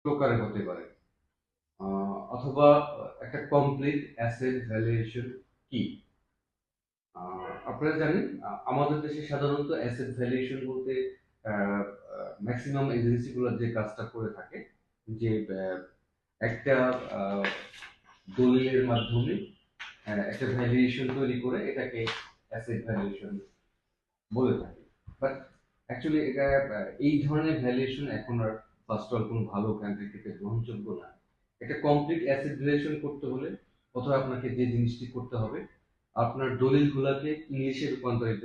প্রকারে হতে পারে, অথবা একটা কমপ্লিট অ্যাসেট ভ্যালুয়েশন কি। আপনারা জানেন আমাদের দেশে সাধারণত অ্যাসেট ভ্যালুয়েশন বলতে ম্যাক্সিমাম এজেন্সিগুলো যে কাজটা করে থাকে যে একটা আহ, দলিলের মাধ্যমে একটা ভ্যালুয়েশন তৈরি করে এটাকে অ্যাসেট ভ্যালুয়েশন বলে থাকে। বাট অ্যাকচুয়ালি এটা এই ধরনের ভ্যালুয়েশন এখন আর ফার্স্ট অল কোনো ভালো কান্ট্রি থেকে গ্রহণযোগ্য না। একটা কমপ্লিট অ্যাসেট ভ্যালুয়েশন করতে হলে প্রথমে আপনাকে যে জিনিসটি করতে হবে, আপনার দলিলগুলোকে ইংলিশে রূপান্তরিত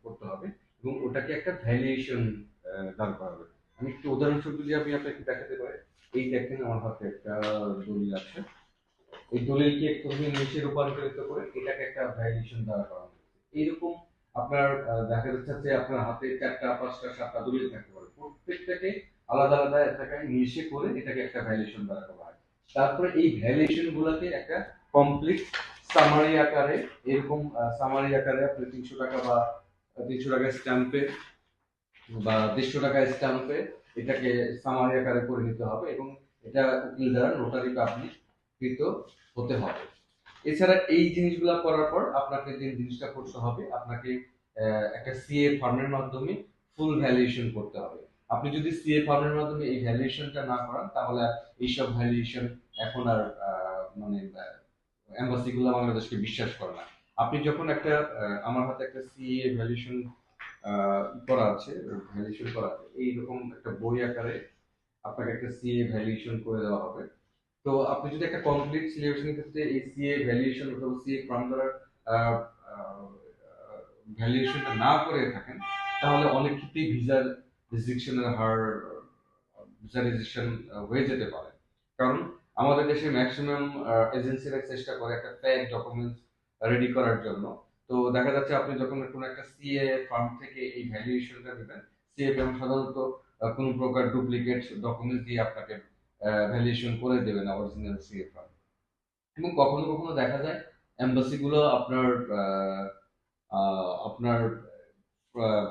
করতে হবে এবং ওটাকে একটা ভ্যালুয়েশন দাঁড় করাবে। আমি একটু উদাহরণস্বরূপ যদি আমি আপনাকে দেখাতে পারি, এই দেখেন আমার হাতে একটা দলিল আছে। এই দলিলকে প্রথমে ইংলিশে রূপান্তরিত করে এটাকে একটা ভ্যালুয়েশন দাঁড় করানো হয়েছে। এইরকম আপনার দেখা যাচ্ছে যে আপনার হাতে 4টা 5টা 7টা দলিল থাকতে পারে, প্রত্যেকটাকে আলাদা আলাদা একটা ইংলিশে করে এটাকে একটা ভ্যালুয়েশন দাঁড় করা হয়। তারপরে এই ভ্যালুয়েশন গুলোকে একটা কমপ্লিট সামারি আকারে, এরকম সামারি আকারে আপনি 300 টাকা বা 300 টাকা স্ট্যাম্পে বা 150 টাকা স্ট্যাম্পে এটাকে সামারি আকারে করে নিতে হবে এবং এটা উকিল দ্বারা নোটারি পাবলিক কৃত হতে হবে। এছাড়া এই জিনিসগুলো করার পর আপনাকে যে জিনিসটা করতে হবে, আপনাকে একটা সিএ ফর্মের মাধ্যমে ফুল ভ্যালুয়েশন করতে হবে। আপনি যদি সিএ ফর্মের মাধ্যমে এই ভ্যালুয়েশনটা না করান তাহলে আর এইসব ভ্যালুয়েশন এখন আর মানে এম্বাসি গুলো বাংলাদেশকে বিশ্বাস করে না। আপনি যখন একটা আমার হাতে একটা সিএ ভ্যালুয়েশন করা আছে, ভ্যালুয়েশন করা আছে এইরকম একটা বই আকারে আপনাকে একটা সিএ ভ্যালুয়েশন করে দেওয়া হবে। তো আপনি যদি একটা কমপ্লিট সিলেবাসের ক্ষেত্রে এই সিএ ভ্যালুয়েশন অথবা সিএ ফর্ম দ্বারা ভ্যালুয়েশনটা না করে থাকেন তাহলে অনেক ক্ষেত্রেই ভিসার রেস্ট্রিকশনের হার, ভিসা রেজিস্ট্রেশন হয়ে যেতে পারে। কারণ আমাদের দেশে ম্যাক্সিমাম এজেন্সিরা চেষ্টা করে একটা ফেক ডকুমেন্টস রেডি করার জন্য। তো দেখা যাচ্ছে আপনি যখন কোনো একটা সিএ ফার্ম থেকে এই ভ্যালুয়েশনটা নেবেন, সিএ ফার্ম সাধারণত কোনো প্রকার ডুপ্লিকেট ডকুমেন্ট দিয়ে আপনাকে ভ্যালুয়েশন করে দেবে না অরিজিনাল সিএ ফার্ম। এবং কখনো কখনো দেখা যায় এম্বাসি গুলো আপনার আপনার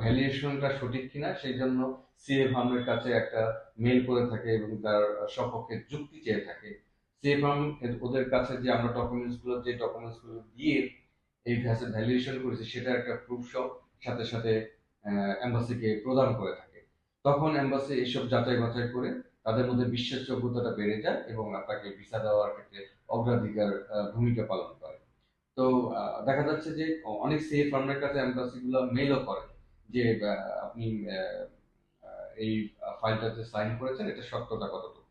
ভ্যালুয়েশনটা সঠিক কিনা সেই জন্য সিএ ফার্মের কাছে একটা মেল করে থাকে এবং তার সপক্ষে যুক্তি চেয়ে থাকে। সিএ ফার্ম ওদের কাছে যে আমরা ডকুমেন্টস গুলো দিয়ে এই ভ্যালুয়েশন করেছি সেটা একটা প্রুফ সহ সাথে সাথে এম্বাসিকে প্রদান করে থাকে। তখন এম্বাসি এইসব যাচাই বাছাই করে তাদের মধ্যে বিশ্বাসযোগ্যতাটা বেড়ে যায় এবং আপনাকে ভিসা দেওয়ার ক্ষেত্রে অগ্রাধিকার ভূমিকা পালন করে। তো দেখা যাচ্ছে যে অনেক সেফ ফার্মের কাছে এম্বাসি গুলো মেইলও করে যে আপনি এই ফাইলটাতে সাইন করেছেন, এটা সত্যতা কতটুকু।